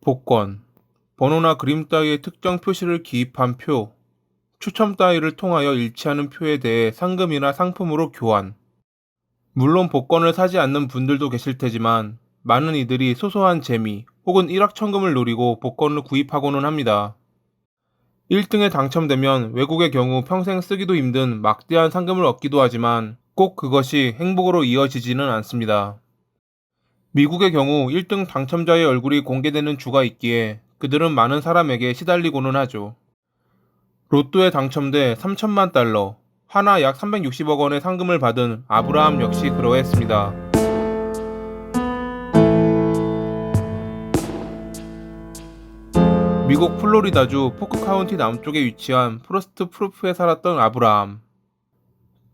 복권, 번호나 그림 따위의 특정 표시를 기입한 표, 추첨 따위를 통하여 일치하는 표에 대해 상금이나 상품으로 교환. 물론 복권을 사지 않는 분들도 계실 테지만 많은 이들이 소소한 재미 혹은 일확천금을 노리고 복권을 구입하고는 합니다. 1등에 당첨되면 외국의 경우 평생 쓰기도 힘든 막대한 상금을 얻기도 하지만 꼭 그것이 행복으로 이어지지는 않습니다. 미국의 경우 1등 당첨자의 얼굴이 공개되는 주가 있기에 그들은 많은 사람에게 시달리고는 하죠. 로또에 당첨돼 3천만 달러, 하나 약 360억 원의 상금을 받은 아브라함 역시 그러했습니다. 미국 플로리다주 포크 카운티 남쪽에 위치한 프로스트 프루프에 살았던 아브라함.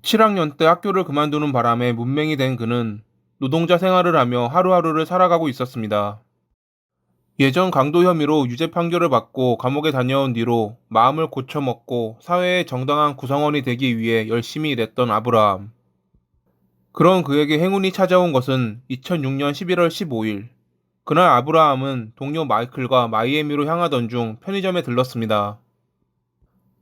7학년 때 학교를 그만두는 바람에 문맹이 된 그는 노동자 생활을 하며 하루하루를 살아가고 있었습니다. 예전 강도 혐의로 유죄 판결을 받고 감옥에 다녀온 뒤로 마음을 고쳐먹고 사회의 정당한 구성원이 되기 위해 열심히 일했던 아브라함. 그런 그에게 행운이 찾아온 것은 2006년 11월 15일. 그날 아브라함은 동료 마이클과 마이애미로 향하던 중 편의점에 들렀습니다.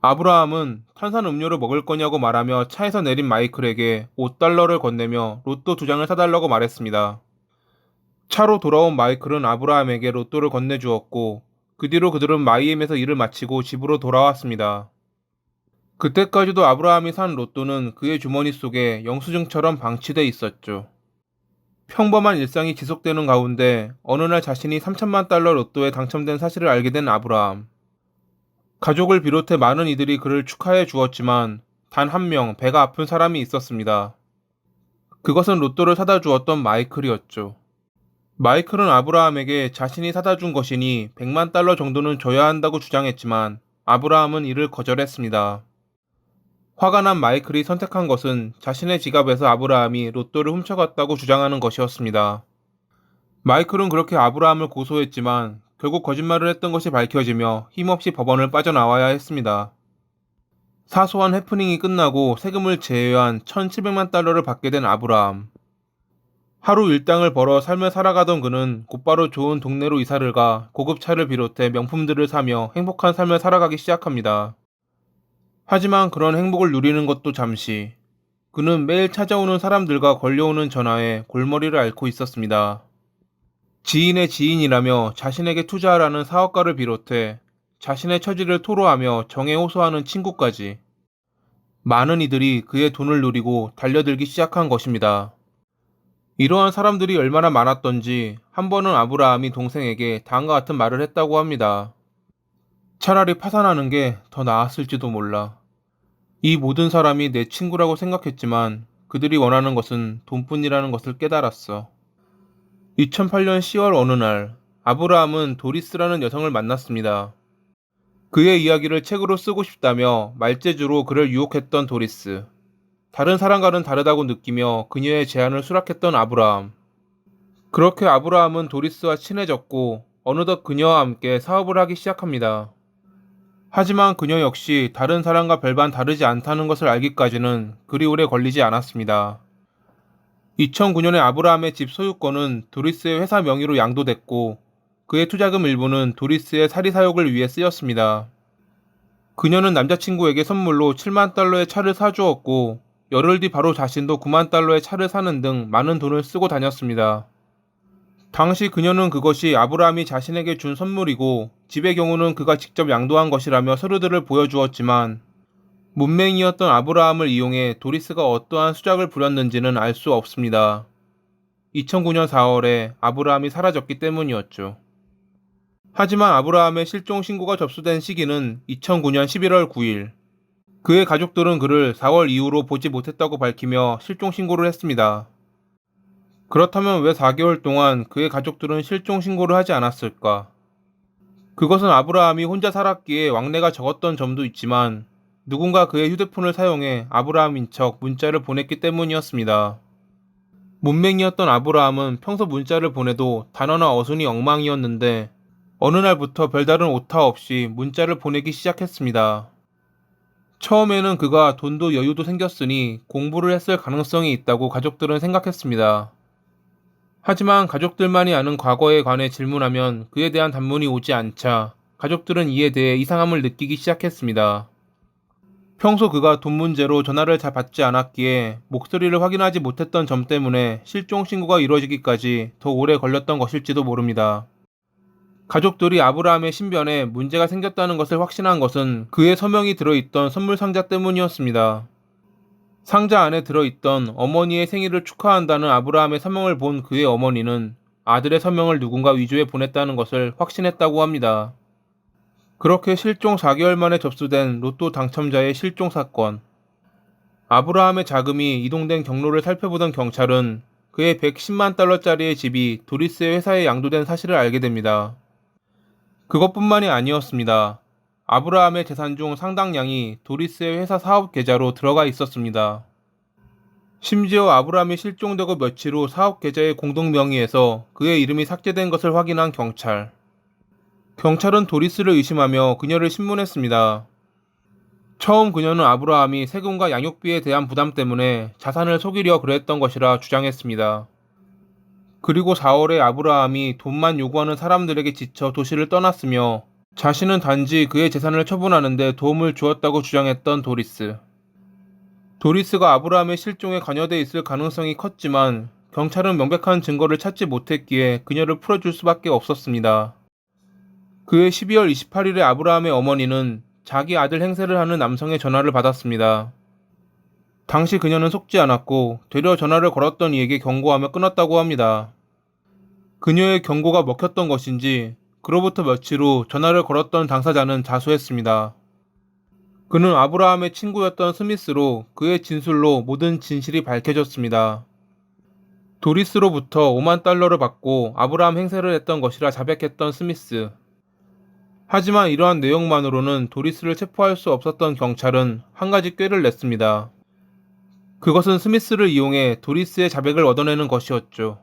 아브라함은 탄산음료를 먹을 거냐고 말하며 차에서 내린 마이클에게 5달러를 건네며 로또 2장을 사달라고 말했습니다. 차로 돌아온 마이클은 아브라함에게 로또를 건네주었고 그 뒤로 그들은 마이애미에서 일을 마치고 집으로 돌아왔습니다. 그때까지도 아브라함이 산 로또는 그의 주머니 속에 영수증처럼 방치돼 있었죠. 평범한 일상이 지속되는 가운데 어느 날 자신이 3천만 달러 로또에 당첨된 사실을 알게 된 아브라함. 가족을 비롯해 많은 이들이 그를 축하해 주었지만 단 한 명 배가 아픈 사람이 있었습니다. 그것은 로또를 사다 주었던 마이클이었죠. 마이클은 아브라함에게 자신이 사다 준 것이니 100만 달러 정도는 줘야 한다고 주장했지만 아브라함은 이를 거절했습니다. 화가 난 마이클이 선택한 것은 자신의 지갑에서 아브라함이 로또를 훔쳐갔다고 주장하는 것이었습니다. 마이클은 그렇게 아브라함을 고소했지만 결국 거짓말을 했던 것이 밝혀지며 힘없이 법원을 빠져나와야 했습니다. 사소한 해프닝이 끝나고 세금을 제외한 1,700만 달러를 받게 된 아브라함. 하루 일당을 벌어 삶을 살아가던 그는 곧바로 좋은 동네로 이사를 가 고급 차를 비롯해 명품들을 사며 행복한 삶을 살아가기 시작합니다. 하지만 그런 행복을 누리는 것도 잠시. 그는 매일 찾아오는 사람들과 걸려오는 전화에 골머리를 앓고 있었습니다. 지인의 지인이라며 자신에게 투자하라는 사업가를 비롯해 자신의 처지를 토로하며 정에 호소하는 친구까지. 많은 이들이 그의 돈을 노리고 달려들기 시작한 것입니다. 이러한 사람들이 얼마나 많았던지 한 번은 아브라함이 동생에게 다음과 같은 말을 했다고 합니다. 차라리 파산하는 게 더 나았을지도 몰라. 이 모든 사람이 내 친구라고 생각했지만 그들이 원하는 것은 돈뿐이라는 것을 깨달았어. 2008년 10월 어느 날 아브라함은 도리스라는 여성을 만났습니다. 그의 이야기를 책으로 쓰고 싶다며 말재주로 그를 유혹했던 도리스. 다른 사람과는 다르다고 느끼며 그녀의 제안을 수락했던 아브라함. 그렇게 아브라함은 도리스와 친해졌고 어느덧 그녀와 함께 사업을 하기 시작합니다. 하지만 그녀 역시 다른 사람과 별반 다르지 않다는 것을 알기까지는 그리 오래 걸리지 않았습니다. 2009년에 아브라함의 집 소유권은 도리스의 회사 명의로 양도됐고 그의 투자금 일부는 도리스의 사리사욕을 위해 쓰였습니다. 그녀는 남자친구에게 선물로 7만 달러의 차를 사주었고 열흘 뒤 바로 자신도 9만 달러의 차를 사는 등 많은 돈을 쓰고 다녔습니다. 당시 그녀는 그것이 아브라함이 자신에게 준 선물이고 집의 경우는 그가 직접 양도한 것이라며 서류들을 보여주었지만 문맹이었던 아브라함을 이용해 도리스가 어떠한 수작을 부렸는지는 알 수 없습니다. 2009년 4월에 아브라함이 사라졌기 때문이었죠. 하지만 아브라함의 실종 신고가 접수된 시기는 2009년 11월 9일. 그의 가족들은 그를 4월 이후로 보지 못했다고 밝히며 실종 신고를 했습니다. 그렇다면 왜 4개월 동안 그의 가족들은 실종 신고를 하지 않았을까? 그것은 아브라함이 혼자 살았기에 왕래가 적었던 점도 있지만 누군가 그의 휴대폰을 사용해 아브라함인 척 문자를 보냈기 때문이었습니다. 문맹이었던 아브라함은 평소 문자를 보내도 단어나 어순이 엉망이었는데 어느 날부터 별다른 오타 없이 문자를 보내기 시작했습니다. 처음에는 그가 돈도 여유도 생겼으니 공부를 했을 가능성이 있다고 가족들은 생각했습니다. 하지만 가족들만이 아는 과거에 관해 질문하면 그에 대한 답문이 오지 않자 가족들은 이에 대해 이상함을 느끼기 시작했습니다. 평소 그가 돈 문제로 전화를 잘 받지 않았기에 목소리를 확인하지 못했던 점 때문에 실종 신고가 이루어지기까지 더 오래 걸렸던 것일지도 모릅니다. 가족들이 아브라함의 신변에 문제가 생겼다는 것을 확신한 것은 그의 서명이 들어있던 선물 상자 때문이었습니다. 상자 안에 들어있던 어머니의 생일을 축하한다는 아브라함의 서명을 본 그의 어머니는 아들의 서명을 누군가 위조해 보냈다는 것을 확신했다고 합니다. 그렇게 실종 4개월 만에 접수된 로또 당첨자의 실종 사건. 아브라함의 자금이 이동된 경로를 살펴보던 경찰은 그의 110만 달러짜리의 집이 도리스의 회사에 양도된 사실을 알게 됩니다. 그것뿐만이 아니었습니다. 아브라함의 재산 중 상당량이 도리스의 회사 사업 계좌로 들어가 있었습니다. 심지어 아브라함이 실종되고 며칠 후 사업 계좌의 공동 명의에서 그의 이름이 삭제된 것을 확인한 경찰. 경찰은 도리스를 의심하며 그녀를 신문했습니다. 처음 그녀는 아브라함이 세금과 양육비에 대한 부담 때문에 자산을 속이려 그랬던 것이라 주장했습니다. 그리고 4월에 아브라함이 돈만 요구하는 사람들에게 지쳐 도시를 떠났으며 자신은 단지 그의 재산을 처분하는 데 도움을 주었다고 주장했던 도리스. 도리스가 아브라함의 실종에 관여돼 있을 가능성이 컸지만 경찰은 명백한 증거를 찾지 못했기에 그녀를 풀어줄 수밖에 없었습니다. 그해 12월 28일에 아브라함의 어머니는 자기 아들 행세를 하는 남성의 전화를 받았습니다. 당시 그녀는 속지 않았고 되려 전화를 걸었던 이에게 경고하며 끊었다고 합니다. 그녀의 경고가 먹혔던 것인지 그로부터 며칠 후 전화를 걸었던 당사자는 자수했습니다. 그는 아브라함의 친구였던 스미스로 그의 진술로 모든 진실이 밝혀졌습니다. 도리스로부터 5만 달러를 받고 아브라함 행세를 했던 것이라 자백했던 스미스. 하지만 이러한 내용만으로는 도리스를 체포할 수 없었던 경찰은 한 가지 꾀를 냈습니다. 그것은 스미스를 이용해 도리스의 자백을 얻어내는 것이었죠.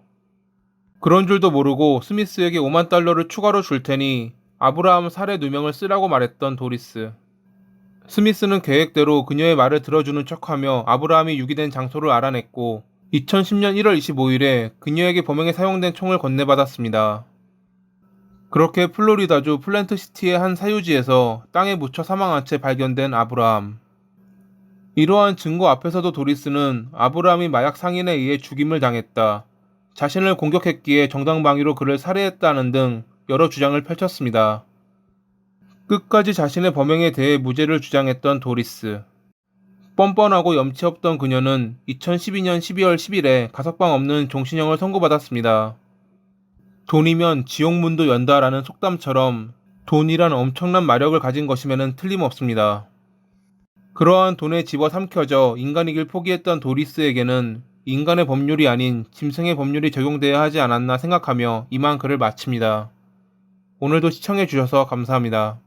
그런 줄도 모르고 스미스에게 5만 달러를 추가로 줄 테니 아브라함 살해 누명을 쓰라고 말했던 도리스. 스미스는 계획대로 그녀의 말을 들어주는 척하며 아브라함이 유기된 장소를 알아냈고 2010년 1월 25일에 그녀에게 범행에 사용된 총을 건네받았습니다. 그렇게 플로리다주 플랜트시티의 한 사유지에서 땅에 묻혀 사망한 채 발견된 아브라함. 이러한 증거 앞에서도 도리스는 아브라함이 마약 상인에 의해 죽임을 당했다, 자신을 공격했기에 정당방위로 그를 살해했다는 등 여러 주장을 펼쳤습니다. 끝까지 자신의 범행에 대해 무죄를 주장했던 도리스. 뻔뻔하고 염치 없던 그녀는 2012년 12월 10일에 가석방 없는 종신형을 선고받았습니다. 돈이면 지옥문도 연다라는 속담처럼 돈이란 엄청난 마력을 가진 것임에는 틀림없습니다. 그러한 돈에 집어삼켜져 인간이길 포기했던 도리스에게는 인간의 법률이 아닌 짐승의 법률이 적용돼야 하지 않았나 생각하며 이만 글을 마칩니다. 오늘도 시청해주셔서 감사합니다.